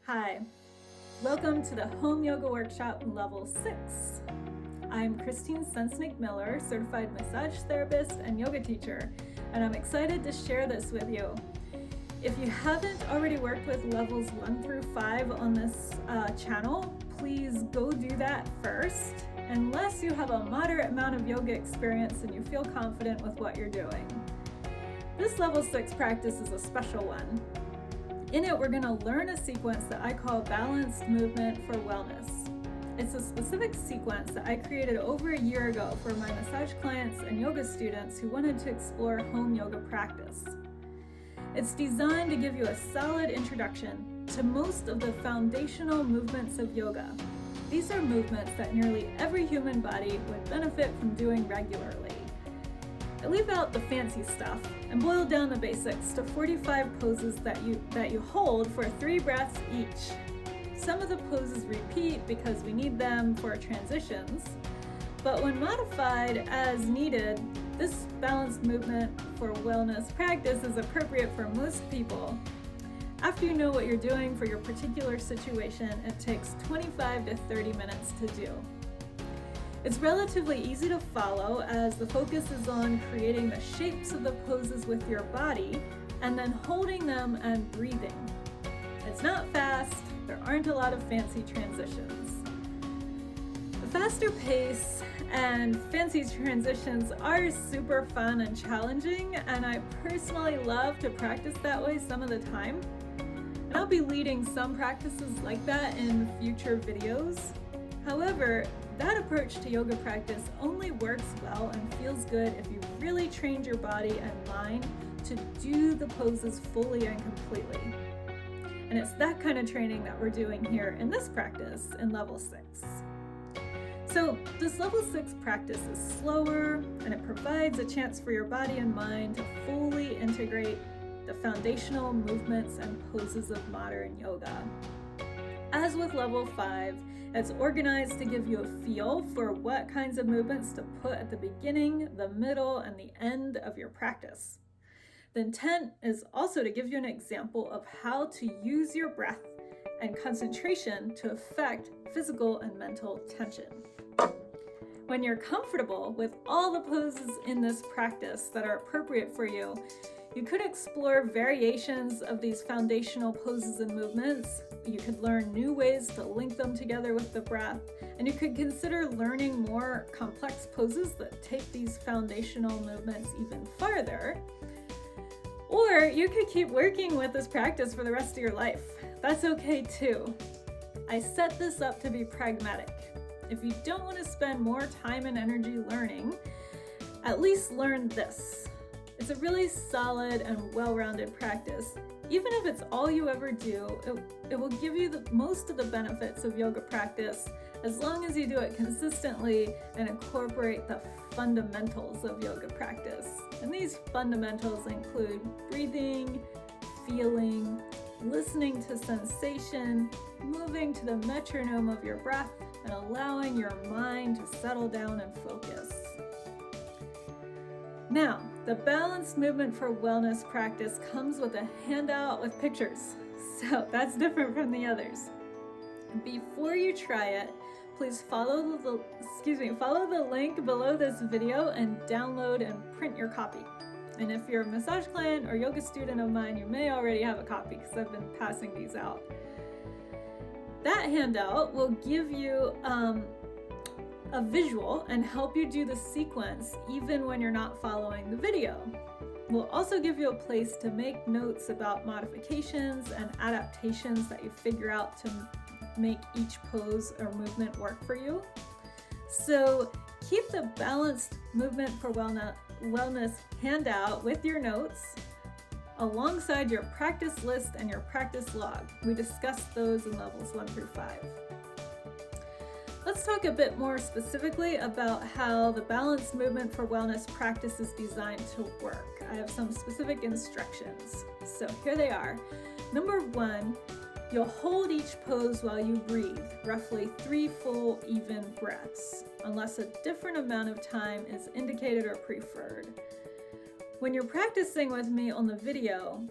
Hi, welcome to the Home Yoga Workshop Level 6. I'm Christine Sensnick-Miller, certified massage therapist and yoga teacher, and I'm excited to share this with you. If you haven't already worked with levels 1 through 5 on this channel, please go do that first, unless you have a moderate amount of yoga experience and you feel confident with what you're doing. This level 6 practice is a special one. In it, we're going to learn a sequence that I call Balanced Movement for Wellness. It's a specific sequence that I created over a year ago for my massage clients and yoga students who wanted to explore home yoga practice. It's designed to give you a solid introduction to most of the foundational movements of yoga. These are movements that nearly every human body would benefit from doing regularly. I leave out the fancy stuff and boil down the basics to 45 poses that you hold for 3 breaths each. Some of the poses repeat because we need them for transitions, but when modified as needed, this balanced movement for wellness practice is appropriate for most people. After you know what you're doing for your particular situation, it takes 25 to 30 minutes to do. It's relatively easy to follow as the focus is on creating the shapes of the poses with your body and then holding them and breathing. It's not fast, there aren't a lot of fancy transitions. The faster pace and fancy transitions are super fun and challenging, and I personally love to practice that way some of the time. And I'll be leading some practices like that in future videos. However, that approach to yoga practice only works well and feels good if you've really trained your body and mind to do the poses fully and completely. And it's that kind of training that we're doing here in this practice in level 6. So this level 6 practice is slower, and it provides a chance for your body and mind to fully integrate the foundational movements and poses of modern yoga. As with level 5, it's organized to give you a feel for what kinds of movements to put at the beginning, the middle, and the end of your practice. The intent is also to give you an example of how to use your breath and concentration to affect physical and mental tension. When you're comfortable with all the poses in this practice that are appropriate for you, you could explore variations of these foundational poses and movements. You could learn new ways to link them together with the breath, and you could consider learning more complex poses that take these foundational movements even farther. Or you could keep working with this practice for the rest of your life. That's okay too. I set this up to be pragmatic. If you don't want to spend more time and energy learning, at least learn this. It's a really solid and well-rounded practice. Even if it's all you ever do, it will give you most of the benefits of yoga practice as long as you do it consistently and incorporate the fundamentals of yoga practice. And these fundamentals include breathing, feeling, listening to sensation, moving to the metronome of your breath, and allowing your mind to settle down and focus. Now, the Balanced Movement for Wellness practice comes with a handout with pictures, so that's different from the others. Before you try it, please follow the link below this video and download and print your copy. And if you're a massage client or yoga student of mine, you may already have a copy because I've been passing these out. That handout will give you a visual and help you do the sequence even when you're not following the video. We'll also give you a place to make notes about modifications and adaptations that you figure out to make each pose or movement work for you. So keep the Balanced Movement for Wellness handout with your notes alongside your practice list and your practice log. We discussed those in levels 1 through 5. Let's talk a bit more specifically about how the Balanced Movement for Wellness practice is designed to work. I have some specific instructions. So here they are. Number 1, you'll hold each pose while you breathe, roughly 3 full, even breaths, unless a different amount of time is indicated or preferred. When you're practicing with me on the video,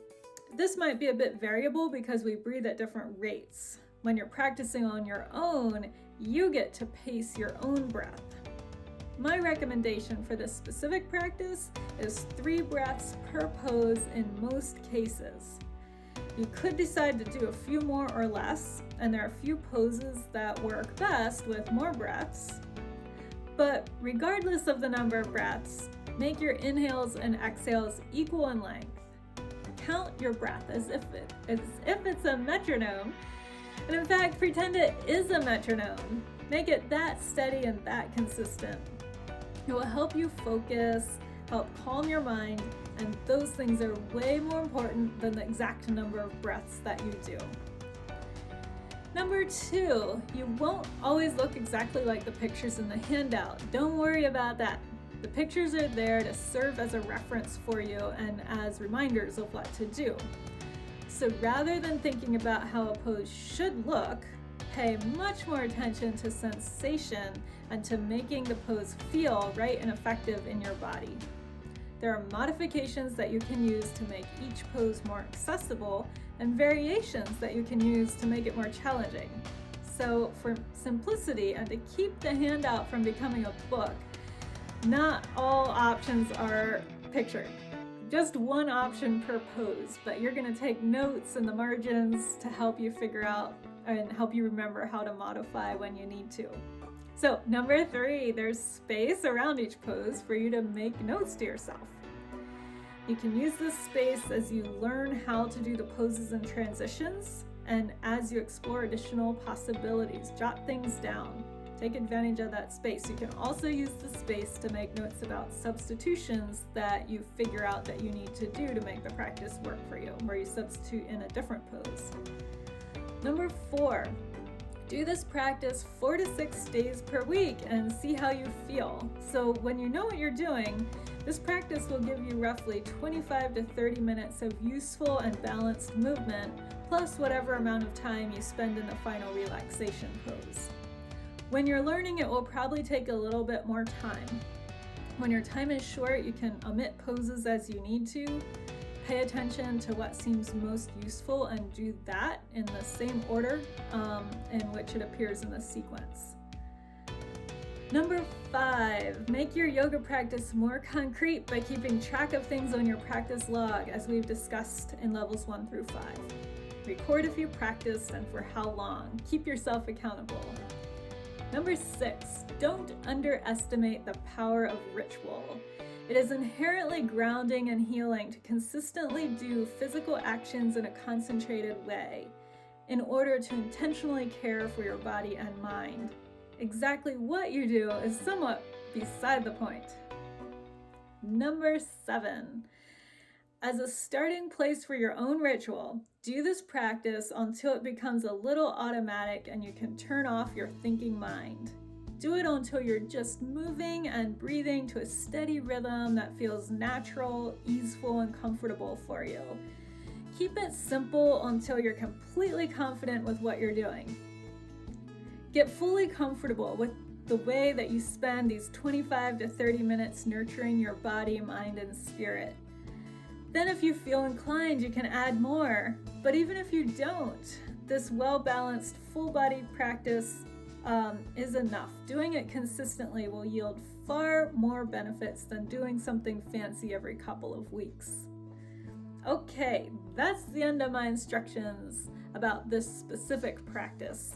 This might be a bit variable because we breathe at different rates. When you're practicing on your own, you get to pace your own breath. My recommendation for this specific practice is 3 breaths per pose in most cases. You could decide to do a few more or less, and there are a few poses that work best with more breaths. But regardless of the number of breaths, make your inhales and exhales equal in length. Count your breath as if it's a metronome, and in fact, pretend it is a metronome. Make it that steady and that consistent. It will help you focus, help calm your mind, and those things are way more important than the exact number of breaths that you do. Number 2, you won't always look exactly like the pictures in the handout. Don't worry about that. The pictures are there to serve as a reference for you and as reminders of what to do. So rather than thinking about how a pose should look, pay much more attention to sensation and to making the pose feel right and effective in your body. There are modifications that you can use to make each pose more accessible and variations that you can use to make it more challenging. So for simplicity and to keep the handout from becoming a book, not all options are pictured. Just one option per pose, but you're going to take notes in the margins to help you figure out and help you remember how to modify when you need to. So number 3, there's space around each pose for you to make notes to yourself. You can use this space as you learn how to do the poses and transitions, and as you explore additional possibilities. Jot things down. Take advantage of that space. You can also use the space to make notes about substitutions that you figure out that you need to do to make the practice work for you, where you substitute in a different pose. Number 4, do this practice 4 to 6 days per week and see how you feel. So when you know what you're doing, this practice will give you roughly 25 to 30 minutes of useful and balanced movement, plus whatever amount of time you spend in the final relaxation pose. When you're learning, it will probably take a little bit more time. When your time is short, you can omit poses as you need to. Pay attention to what seems most useful and do that in the same order in which it appears in the sequence. Number 5, make your yoga practice more concrete by keeping track of things on your practice log, as we've discussed in levels 1 through 5. Record if you practiced and for how long. Keep yourself accountable. Number 6, don't underestimate the power of ritual. It is inherently grounding and healing to consistently do physical actions in a concentrated way in order to intentionally care for your body and mind. Exactly what you do is somewhat beside the point. Number 7, as a starting place for your own ritual, do this practice until it becomes a little automatic and you can turn off your thinking mind. Do it until you're just moving and breathing to a steady rhythm that feels natural, easeful, and comfortable for you. Keep it simple until you're completely confident with what you're doing. Get fully comfortable with the way that you spend these 25 to 30 minutes nurturing your body, mind, and spirit. Then if you feel inclined, you can add more. But even if you don't, this well-balanced, full-body practice is enough. Doing it consistently will yield far more benefits than doing something fancy every couple of weeks. Okay, that's the end of my instructions about this specific practice.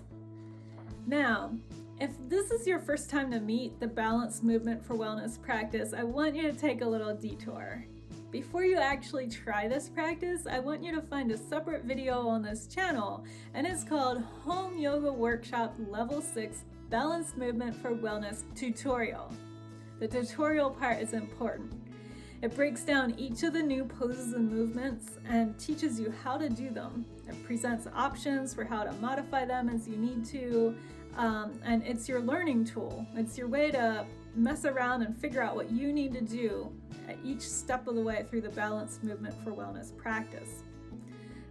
Now, if this is your first time to meet the Balanced Movement for Wellness practice, I want you to take a little detour. Before you actually try this practice, I want you to find a separate video on this channel, and it's called Home Yoga Workshop Level 6 Balanced Movement for Wellness Tutorial. The tutorial part is important. It breaks down each of the new poses and movements and teaches you how to do them. It presents options for how to modify them as you need to, and it's your learning tool. It's your way to mess around and figure out what you need to do at each step of the way through the Balanced Movement for Wellness practice.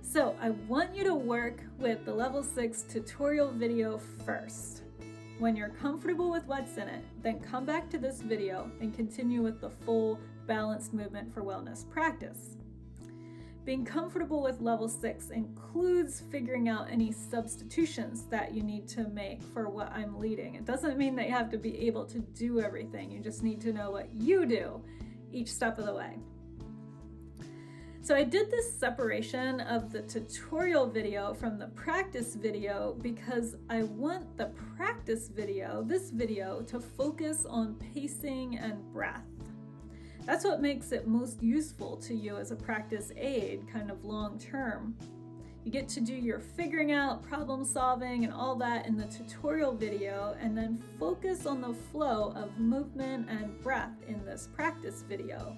So I want you to work with the Level 6 tutorial video first. When you're comfortable with what's in it, then come back to this video and continue with the full Balanced Movement for Wellness practice. Being comfortable with level 6 includes figuring out any substitutions that you need to make for what I'm leading. It doesn't mean that you have to be able to do everything. You just need to know what you do each step of the way. So I did this separation of the tutorial video from the practice video because I want the practice video, this video, to focus on pacing and breath. That's what makes it most useful to you as a practice aid, kind of long term. You get to do your figuring out, problem solving, and all that in the tutorial video, and then focus on the flow of movement and breath in this practice video.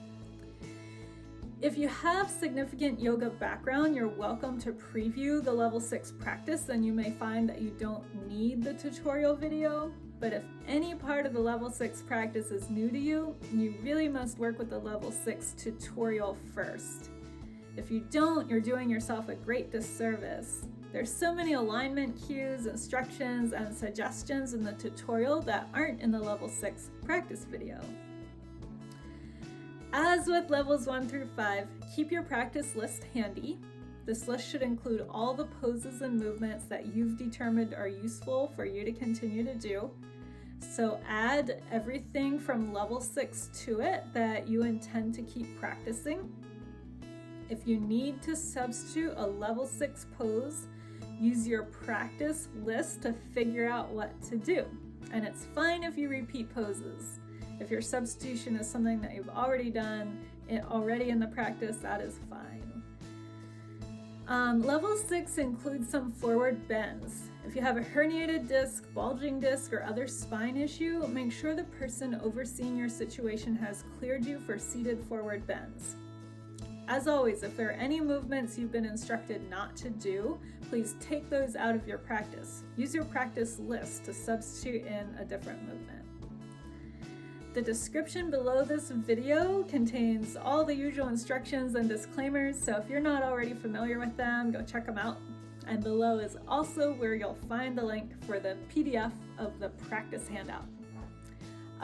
If you have significant yoga background, you're welcome to preview the level 6 practice, and you may find that you don't need the tutorial video. But if any part of the level 6 practice is new to you, you really must work with the level 6 tutorial first. If you don't, you're doing yourself a great disservice. There's so many alignment cues, instructions, and suggestions in the tutorial that aren't in the level 6 practice video. As with levels 1 through 5, keep your practice list handy. This list should include all the poses and movements that you've determined are useful for you to continue to do. So add everything from level 6 to it that you intend to keep practicing. If you need to substitute a level 6 pose, use your practice list to figure out what to do. And it's fine if you repeat poses. If your substitution is something that you've already done, already in the practice, that is fine. Level 6 includes some forward bends. If you have a herniated disc, bulging disc, or other spine issue, make sure the person overseeing your situation has cleared you for seated forward bends. As always, if there are any movements you've been instructed not to do, please take those out of your practice. Use your practice list to substitute in a different movement. The description below this video contains all the usual instructions and disclaimers, so if you're not already familiar with them, go check them out. And below is also where you'll find the link for the PDF of the practice handout.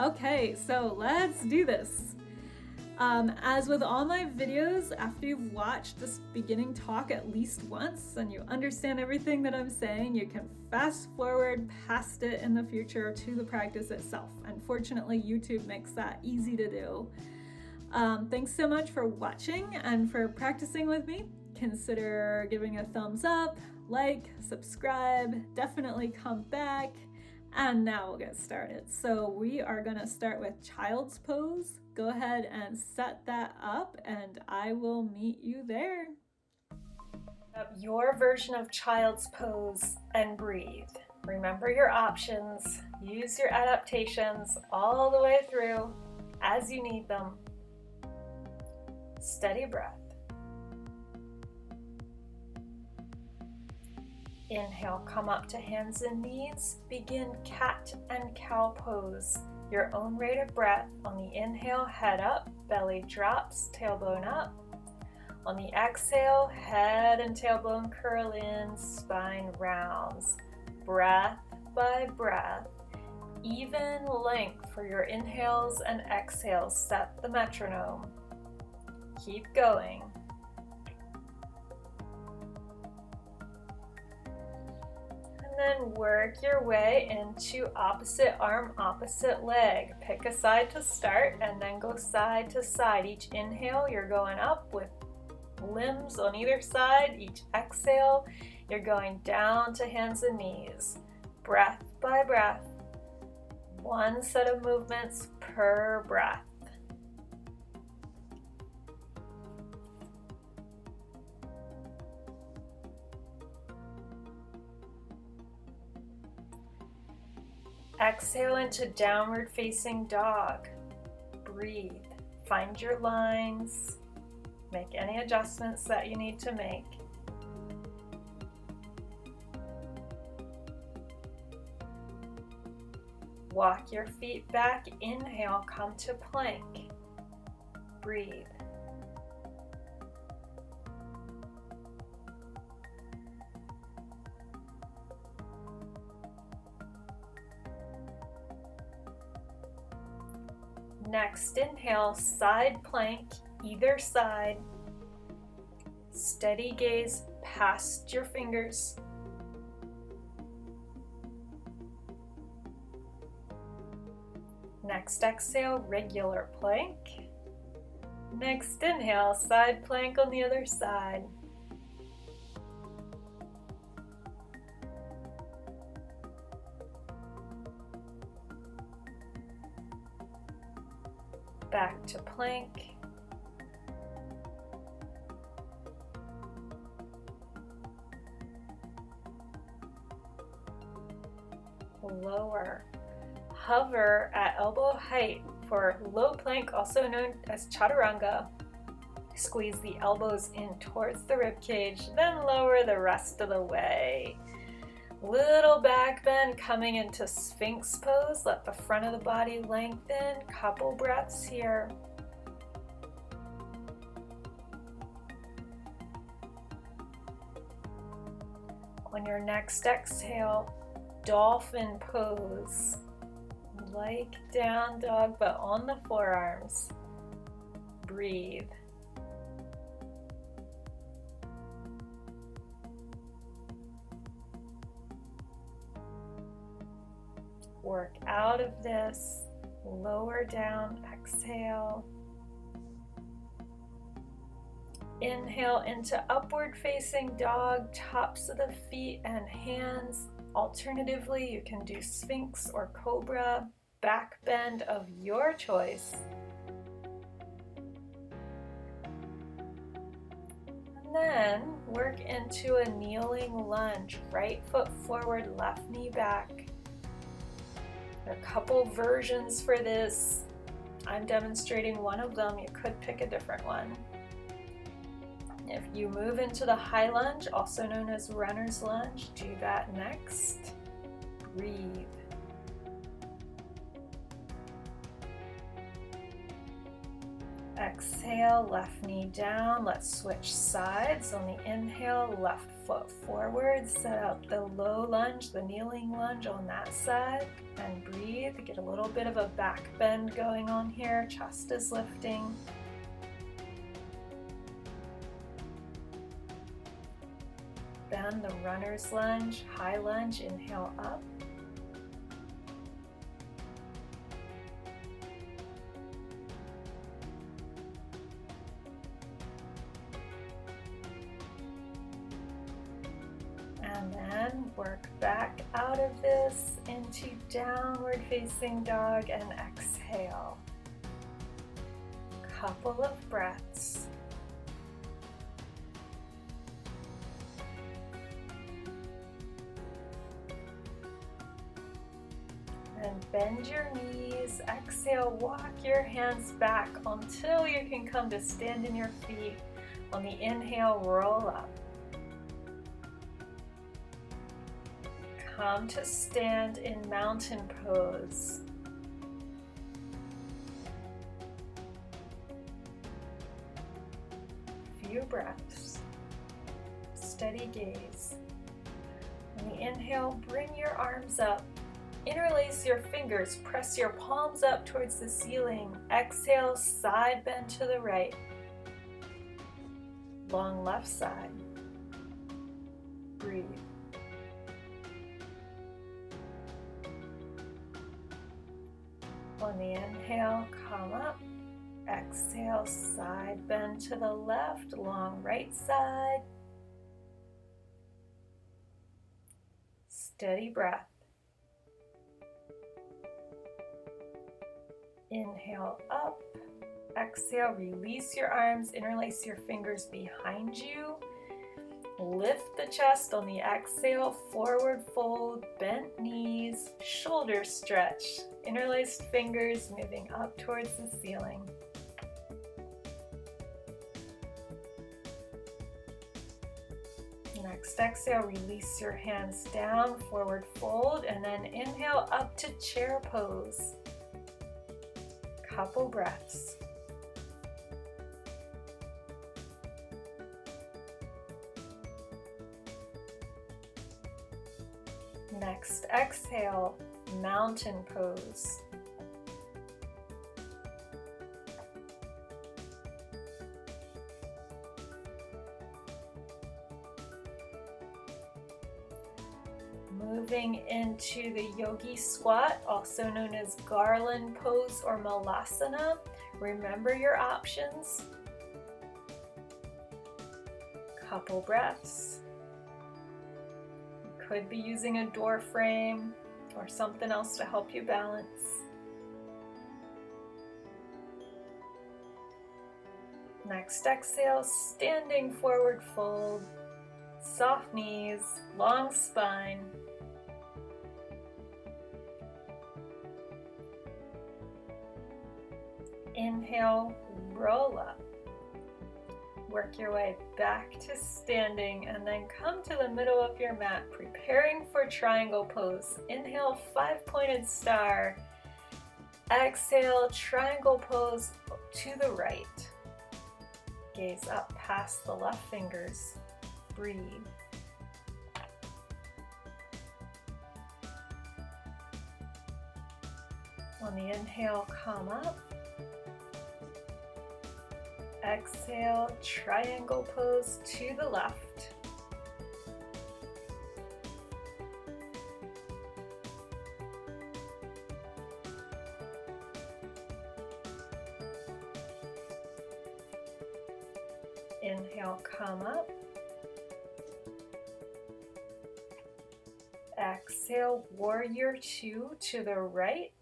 Okay, so let's do this. As with all my videos, after you've watched this beginning talk at least once and you understand everything that I'm saying, you can fast forward past it in the future to the practice itself. Unfortunately, YouTube makes that easy to do. Thanks so much for watching and for practicing with me. Consider giving a thumbs up, like, subscribe, definitely come back. And now we'll get started. So we are gonna start with child's pose. Go ahead and set that up and I will meet you there. Your version of child's pose and breathe. Remember your options, use your adaptations all the way through as you need them. Steady breath. Inhale, come up to hands and knees. Begin cat and cow pose. Your own rate of breath. On the inhale, head up, belly drops, tailbone up. On the exhale, head and tailbone curl in, spine rounds. Breath by breath. Even length for your inhales and exhales. Set the metronome. Keep going. Then work your way into opposite arm, opposite leg. Pick a side to start and then go side to side. Each inhale, you're going up with limbs on either side. Each exhale, you're going down to hands and knees. Breath by breath. One set of movements per breath. Exhale into downward facing dog. Breathe. Find your lines. Make any adjustments that you need to make. Walk your feet back. Inhale, come to plank. Breathe. Next, inhale, side plank, either side. Steady gaze past your fingers. Next exhale, regular plank. Next inhale, side plank on the other side. Back to plank. Lower. Hover at elbow height for low plank, also known as chaturanga. Squeeze the elbows in towards the rib cage, then lower the rest of the way. Little back bend coming into Sphinx pose. Let the front of the body lengthen. Couple breaths here. On your next exhale, dolphin pose. Like down dog, but on the forearms. Breathe. Work out of this. Lower down, exhale. Inhale into upward facing dog, tops of the feet and hands. Alternatively, you can do Sphinx or Cobra, back bend of your choice. And then work into a kneeling lunge, right foot forward, left knee back. There are a couple versions for this. I'm demonstrating one of them. You could pick a different one. If you move into the high lunge, also known as runner's lunge, do that next. Breathe. Exhale, left knee down. Let's switch sides. On the inhale, left foot forward. Set up the low lunge, the kneeling lunge on that side. And breathe. Get a little bit of a back bend going on here. Chest is lifting. Then the runner's lunge, high lunge, inhale up. And then work back out of this into downward facing dog and exhale. Couple of breaths. And bend your knees. Exhale, walk your hands back until you can come to stand in your feet. On the inhale, roll up. Come to stand in mountain pose. Few breaths. Steady gaze. On the inhale, bring your arms up. Interlace your fingers, press your palms up towards the ceiling. Exhale, side bend to the right. Long left side. Breathe. On the inhale, come up. Exhale, side bend to the left, long right side. Steady breath. Inhale up, exhale, release your arms, interlace your fingers behind you. Lift the chest on the exhale, forward fold, bent knees, shoulder stretch, interlaced fingers moving up towards the ceiling. Next exhale, release your hands down, forward fold, and then inhale up to chair pose. Couple breaths. Next exhale, mountain pose. Moving into the yogi squat, also known as garland pose or malasana. Remember your options. Couple breaths. You could be using a door frame or something else to help you balance. Next exhale, standing forward fold, soft knees, long spine. Inhale, roll up. Work your way back to standing and then come to the middle of your mat, preparing for triangle pose. Inhale, 5-pointed star. Exhale, triangle pose to the right. Gaze up past the left fingers. Breathe. On the inhale, come up. Exhale, triangle pose to the left. Inhale, come up. Exhale, warrior two to the right.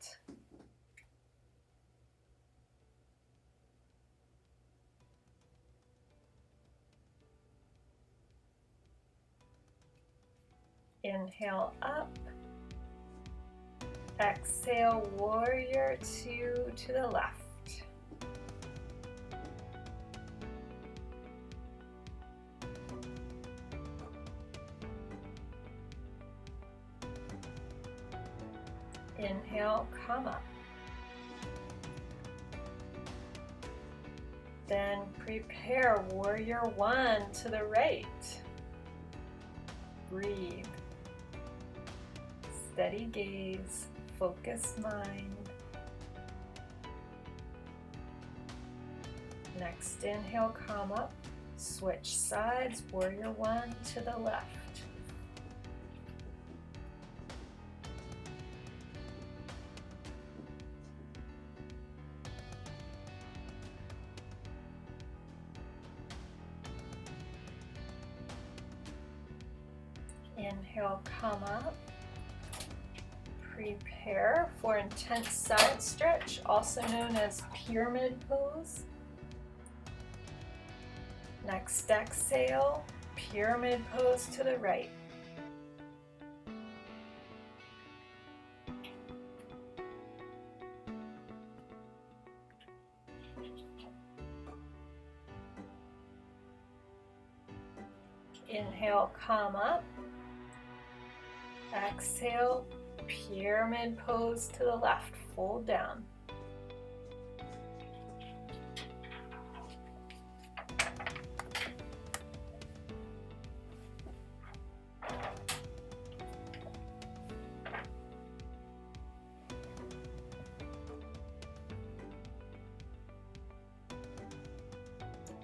Inhale up. Exhale, warrior two to the left. Inhale, come up. Then prepare warrior one to the right. Breathe. Steady gaze, focused mind. Next inhale, come up. Switch sides, warrior one to the left. Inhale, come up. Prepare for intense side stretch, also known as pyramid pose. Next exhale, pyramid pose to the right. Inhale, come up. Exhale, pyramid pose to the left, fold down.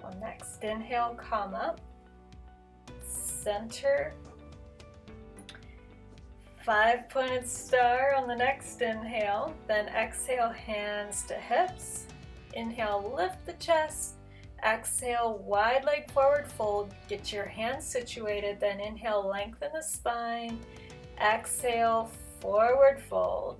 On next inhale, come up, center. 5-pointed star on the next inhale, then exhale, hands to hips. Inhale, lift the chest. Exhale, wide leg forward fold. Get your hands situated, then inhale, lengthen the spine. Exhale, forward fold.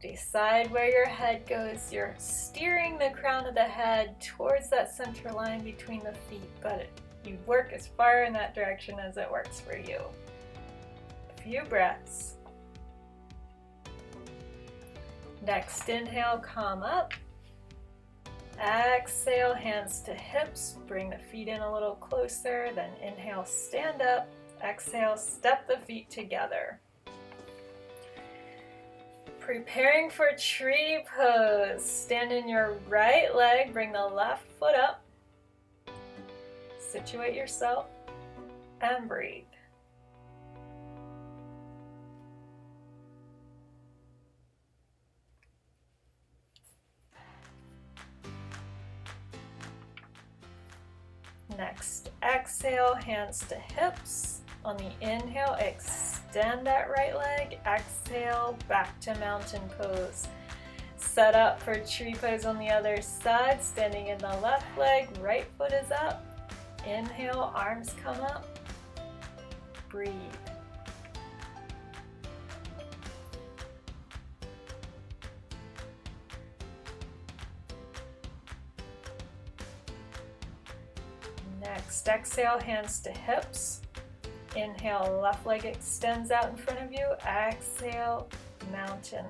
Decide where your head goes. You're steering the crown of the head towards that center line between the feet, but you work as far in that direction as it works for you. Few breaths. Next inhale, come up. Exhale, hands to hips. Bring the feet in a little closer. Then inhale, stand up. Exhale, step the feet together. Preparing for tree pose. Stand in your right leg. Bring the left foot up. Situate yourself and breathe. Next, exhale, hands to hips. On the inhale, extend that right leg. Exhale, back to mountain pose. Set up for tree pose on the other side, standing in the left leg, right foot is up. Inhale, arms come up. Breathe. Next, exhale, hands to hips. Inhale, left leg extends out in front of you. Exhale, mountain.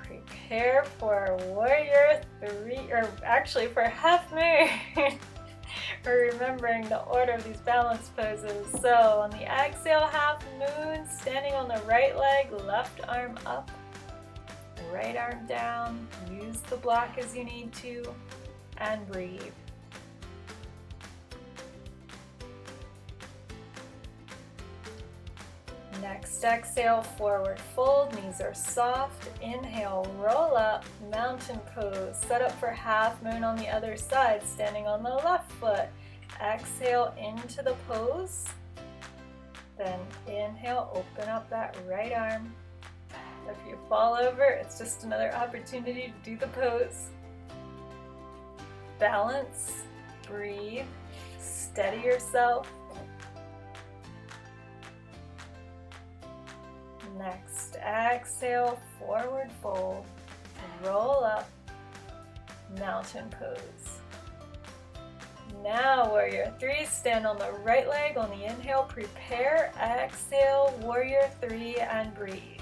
Prepare for warrior three, or actually for half moon. We're remembering the order of these balance poses. So on the exhale, half moon, standing on the right leg, left arm up, right arm down. Use the block as you need to, and breathe. Next, exhale, forward fold, knees are soft. Inhale, roll up, mountain pose. Set up for half moon on the other side, standing on the left foot. Exhale into the pose. Then inhale, open up that right arm. If you fall over, it's just another opportunity to do the pose. Balance, breathe, steady yourself. Next, exhale, forward fold, roll up, mountain pose. Now, warrior three, stand on the right leg on the inhale, prepare, exhale, warrior three, and breathe.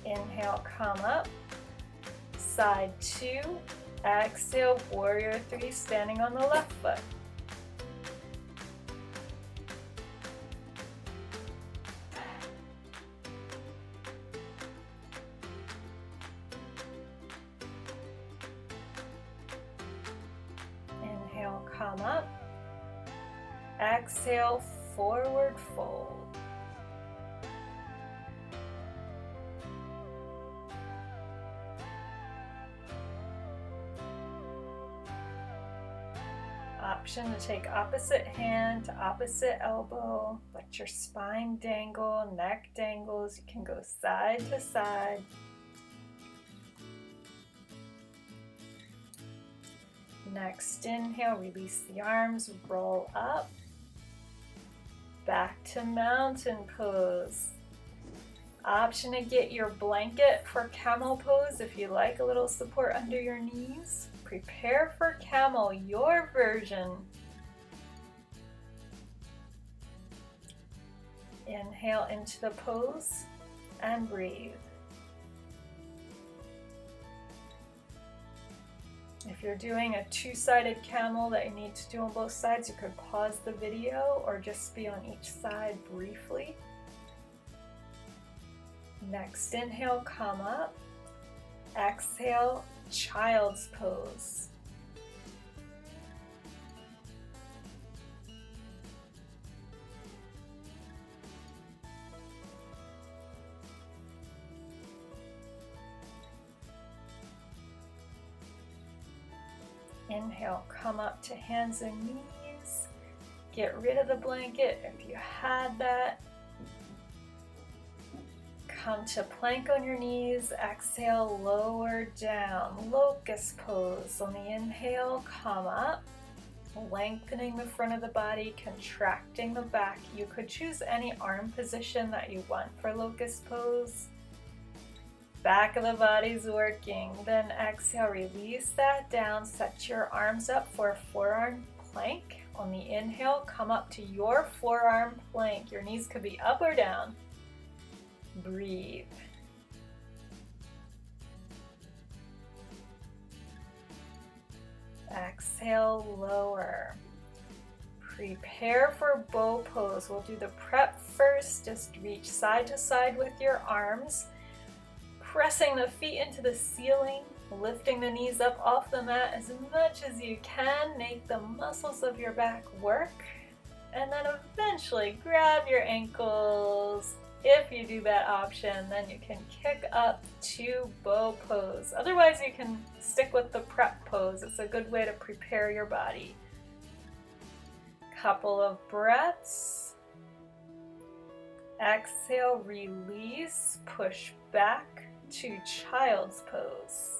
Inhale, come up. Side two, exhale, warrior three, standing on the left foot. Inhale, come up. Exhale, forward fold. Option to take opposite hand to opposite elbow. Let your spine dangle, neck dangles. You can go side to side. Next, inhale, release the arms, roll up. Back to mountain pose. Option to get your blanket for camel pose if you like a little support under your knees. Prepare for camel, your version. Inhale into the pose and breathe. If you're doing a two-sided camel that you need to do on both sides, you could pause the video or just be on each side briefly. Next, inhale, come up. Exhale, child's pose. Inhale, come up to hands and knees. Get rid of the blanket if you had that. Come to plank on your knees. Exhale, lower down. Locust pose. On the inhale, come up. Lengthening the front of the body, contracting the back. You could choose any arm position that you want for locust pose. Back of the body's working. Then exhale, release that down. Set your arms up for a forearm plank. On the inhale, come up to your forearm plank. Your knees could be up or down. Breathe. Exhale, lower. Prepare for bow pose. We'll do the prep first. Just reach side to side with your arms. Pressing the feet into the ceiling. Lifting the knees up off the mat as much as you can. Make the muscles of your back work. And then eventually grab your ankles. If you do that option, then you can kick up to bow pose. Otherwise, you can stick with the prep pose. It's a good way to prepare your body. Couple of breaths. Exhale, release, push back to child's pose.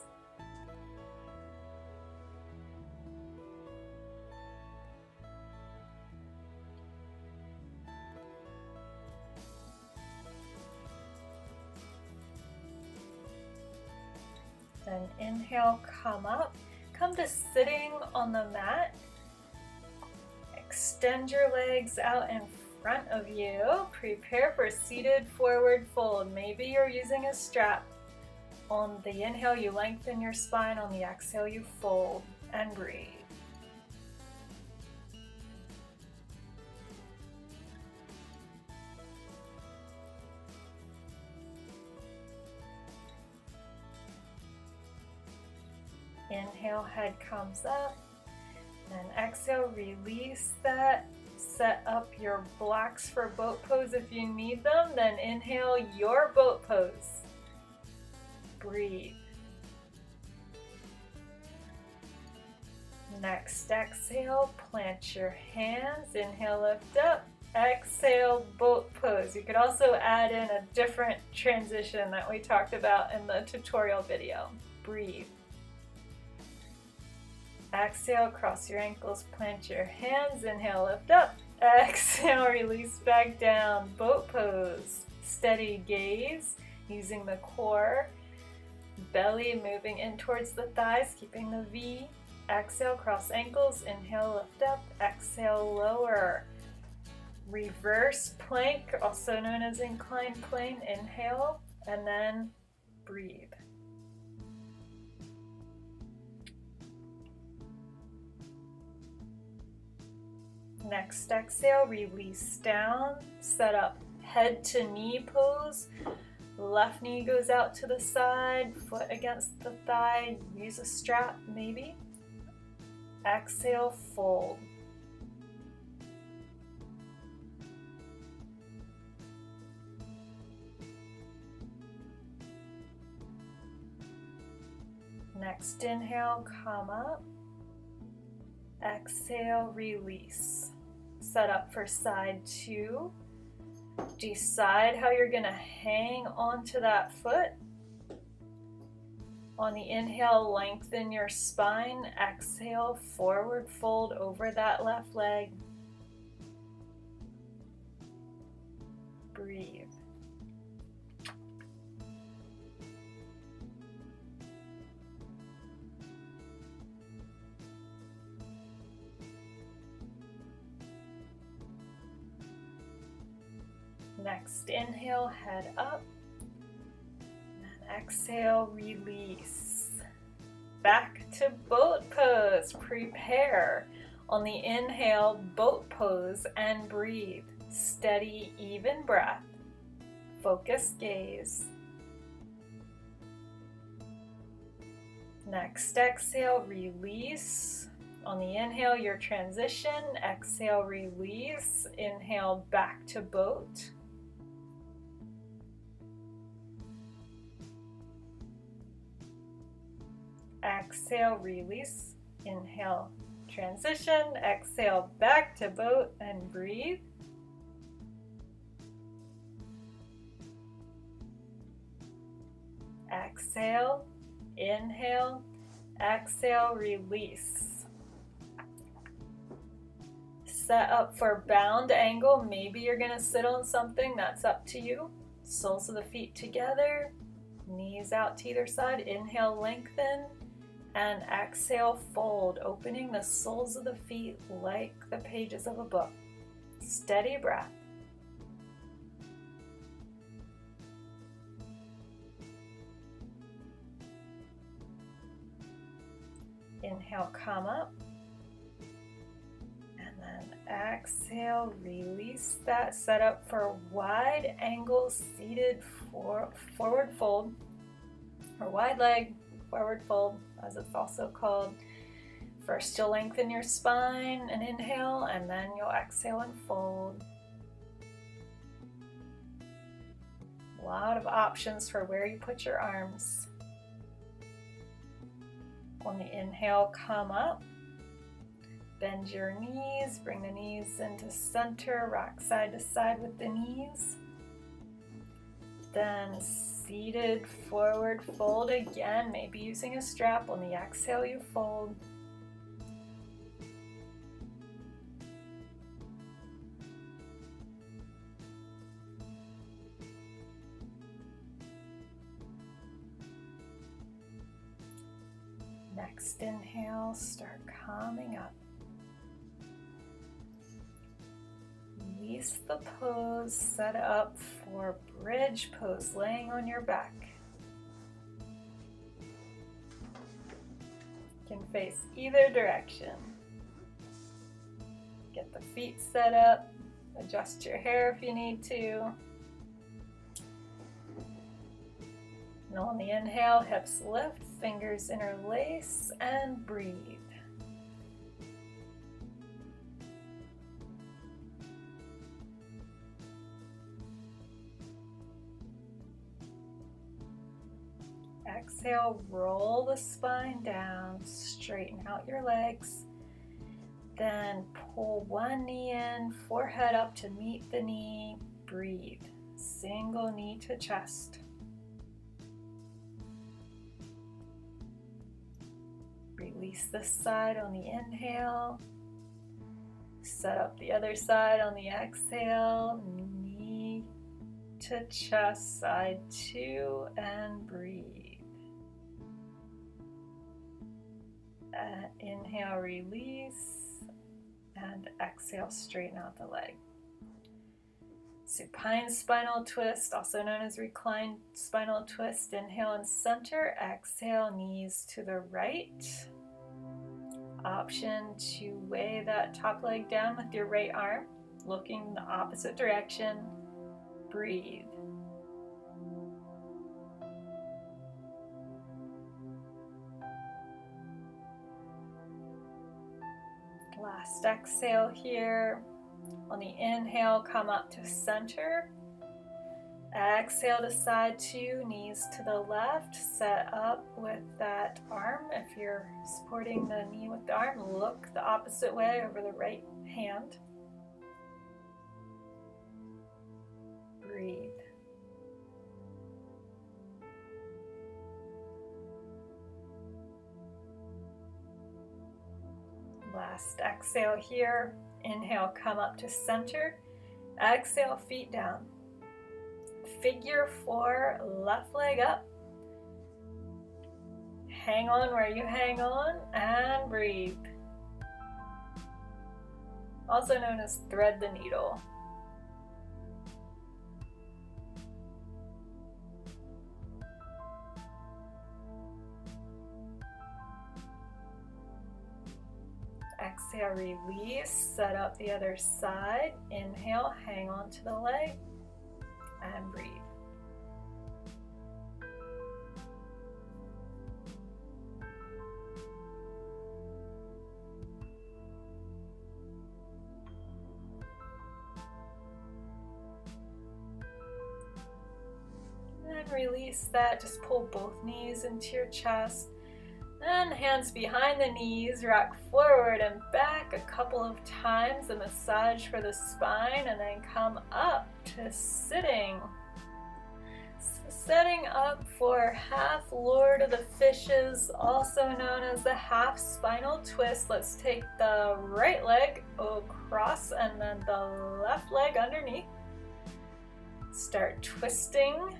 Then inhale, come up, come to sitting on the mat. Extend your legs out in front of you. Prepare for seated forward fold. Maybe you're using a strap. On the inhale, you lengthen your spine. On the exhale, you fold and breathe. Inhale, head comes up, and exhale, release that. Set up your blocks for boat pose if you need them, then inhale your boat pose. Breathe. Next exhale, plant your hands, inhale, lift up, exhale, boat pose. You could also add in a different transition that we talked about in the tutorial video. Breathe. Exhale, cross your ankles, plant your hands, inhale, lift up. Exhale, release back down, boat pose. Steady gaze, using the core. Belly moving in towards the thighs, keeping the V. Exhale, cross ankles, inhale, lift up. Exhale, lower. Reverse plank, also known as inclined plane. Inhale, and then breathe. Next exhale, release down, set up head to knee pose. Left knee goes out to the side, foot against the thigh, use a strap maybe. Exhale, fold. Next inhale, come up. Exhale, release. Set up for side two. Decide how you're going to hang onto that foot. On the inhale, lengthen your spine. Exhale, forward fold over that left leg. Breathe. Next inhale, head up, and exhale, release. Back to boat pose, prepare. On the inhale, boat pose and breathe. Steady, even breath. Focused gaze. Next exhale, release. On the inhale, your transition. Exhale, release. Inhale, back to boat. Exhale, release. Inhale, transition. Exhale, back to boat and breathe. Exhale, inhale, exhale, release. Set up for bound angle. Maybe you're going to sit on something, that's up to you. Soles of the feet together, knees out to either side. Inhale, lengthen, and exhale, fold, opening the soles of the feet like the pages of a book. Steady breath. Inhale, come up. And then exhale, release that. Set up for wide angle seated forward fold, or wide leg forward fold, as it's also called. First, you'll lengthen your spine and inhale, and then you'll exhale and fold. A lot of options for where you put your arms. On the inhale, come up. Bend your knees, bring the knees into center, rock side to side with the knees. Then seated forward fold again, maybe using a strap. On the exhale, you fold. Next inhale, start coming up. Release the pose, set up for bridge pose, laying on your back. You can face either direction. Get the feet set up, adjust your hair if you need to. And on the inhale, hips lift, fingers interlace, and breathe. Exhale, roll the spine down, straighten out your legs. Then pull one knee in, forehead up to meet the knee, breathe. Single knee to chest. Release this side on the inhale. Set up the other side on the exhale. Knee to chest, side 2, and breathe. Inhale, release, and exhale, straighten out the leg. Supine spinal twist, also known as reclined spinal twist. Inhale and center, exhale, knees to the right. Option to weigh that top leg down with your right arm, looking the opposite direction. Breathe. Last exhale here. On the inhale, come up to center. Exhale to side 2, knees to the left. Set up with that arm. If you're supporting the knee with the arm, look the opposite way over the right hand. Breathe. Last exhale here. Inhale, come up to center. Exhale, feet down. Figure 4, left leg up. Hang on where you hang on and breathe. Also known as thread the needle. Exhale, release, set up the other side. Inhale, hang on to the leg and breathe. And release that, just pull both knees into your chest. And hands behind the knees, rock forward and back a couple of times, a massage for the spine, and then come up to sitting. So setting up for half Lord of the Fishes, also known as the half spinal twist. Let's take the right leg across and then the left leg underneath. Start twisting.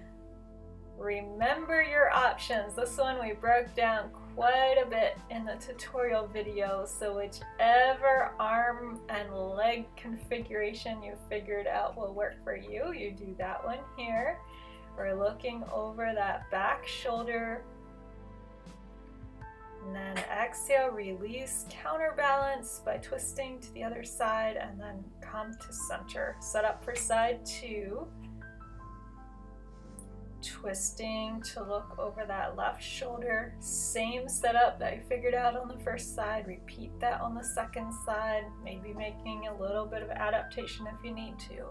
Remember your options. This one we broke down quite a bit in the tutorial video, so whichever arm and leg configuration you figured out will work for you, you do that one here. We're looking over that back shoulder, and then exhale, release, counterbalance by twisting to the other side, and then come to center. Set up for side 2. Twisting to look over that left shoulder. Same setup that you figured out on the first side. Repeat that on the second side, maybe making a little bit of adaptation if you need to.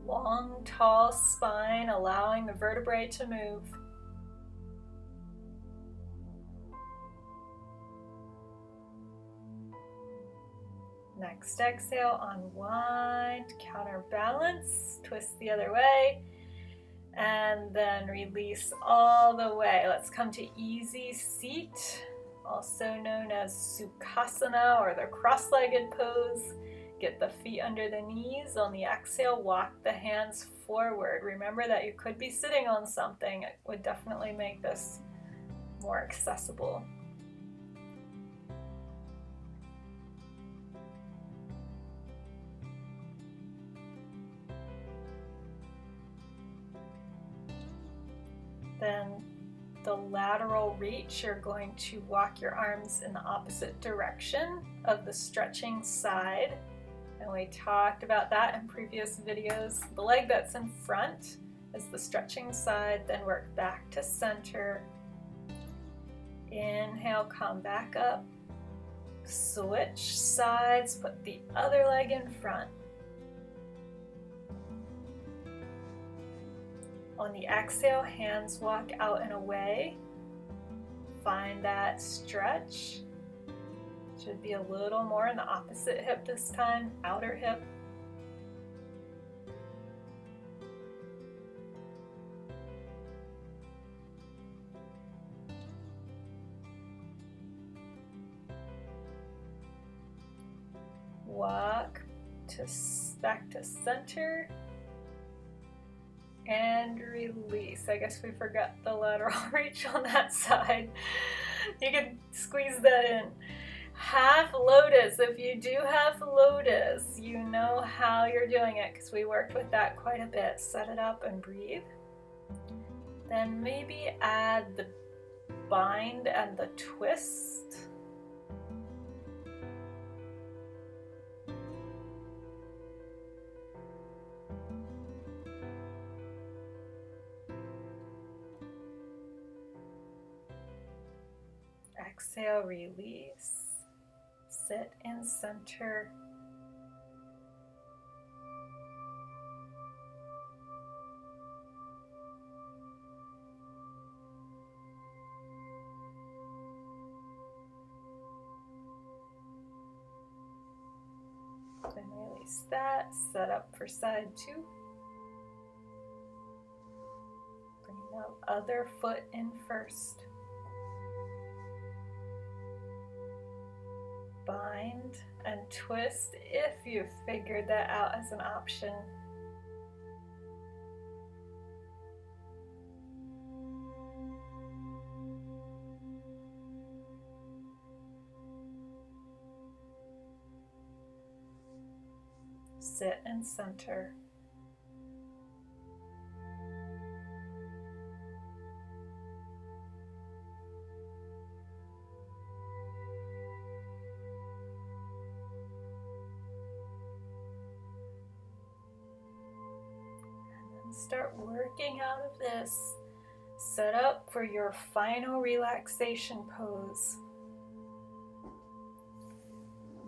Long, tall spine, allowing the vertebrae to move. Next exhale, unwind, counterbalance, twist the other way, and then release all the way. Let's come to easy seat, also known as Sukhasana or the cross-legged pose. Get the feet under the knees. On the exhale, walk the hands forward. Remember that you could be sitting on something. It would definitely make this more accessible. Then the lateral reach, you're going to walk your arms in the opposite direction of the stretching side. And we talked about that in previous videos. The leg that's in front is the stretching side, then work back to center. Inhale, come back up. Switch sides, put the other leg in front. On the exhale, hands walk out and away. Find that stretch. Should be a little more in the opposite hip this time, outer hip. Walk back to center. And release. I guess we forgot the lateral reach on that side. You can squeeze that in. Half lotus. If you do half lotus, you know how you're doing it because we worked with that quite a bit. Set it up and breathe. Then maybe add the bind and the twist. Exhale, release. Sit in center. Then release that. Set up for side two. Bring the other foot in first. Bind and twist if you've figured that out as an option. Sit in center. Start working out of this. Set up for your final relaxation pose.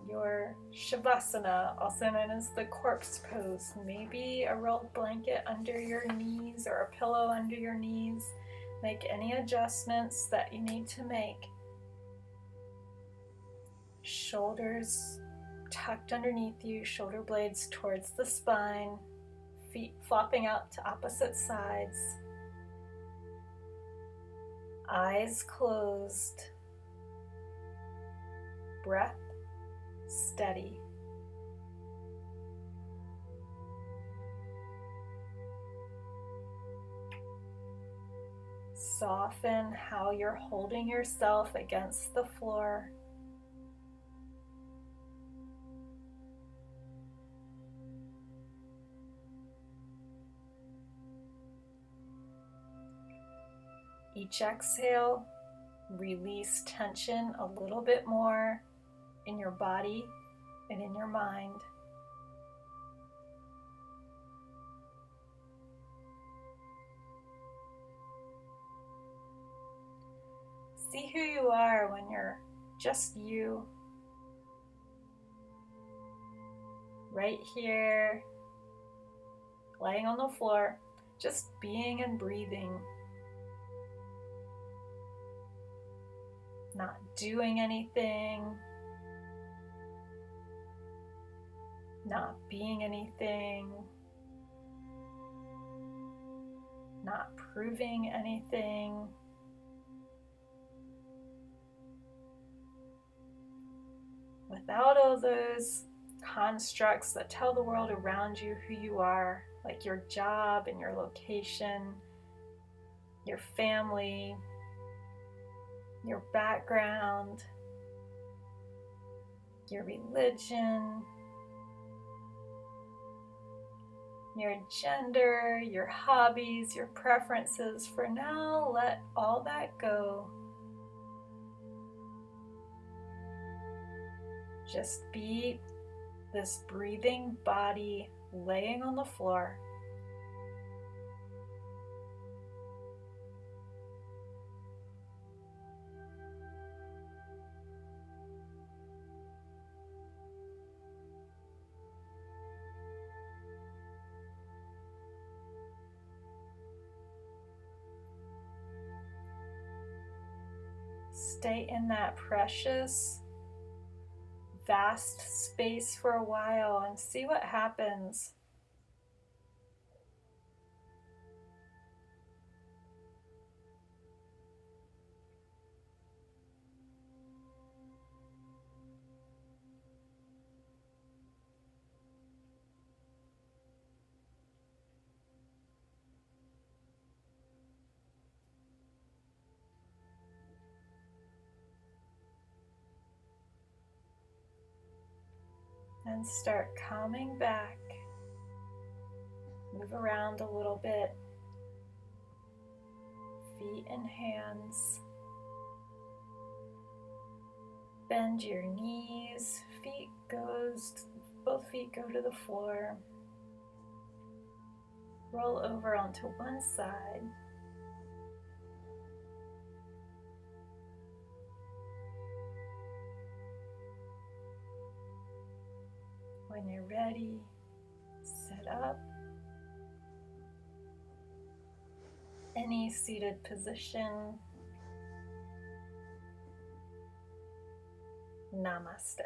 Your Shavasana, also known as the corpse pose. Maybe a rolled blanket under your knees or a pillow under your knees. Make any adjustments that you need to make. Shoulders tucked underneath you, shoulder blades towards the spine. Feet flopping out to opposite sides. Eyes closed. Breath steady. Soften how you're holding yourself against the floor. Each exhale, release tension a little bit more in your body and in your mind. See who you are when you're just you. Right here laying on the floor, just being and breathing, not doing anything, not being anything, not proving anything. Without all those constructs that tell the world around you who you are, like your job and your location, your family, your background, your religion, your gender, your hobbies, your preferences. For now, let all that go. Just be this breathing body laying on the floor. Stay in that precious, vast space for a while and see what happens. And start coming back. Move around a little bit. Feet and hands. Bend your knees. Both feet go to the floor. Roll over onto one side. When you're ready, sit up. Any seated position. Namaste.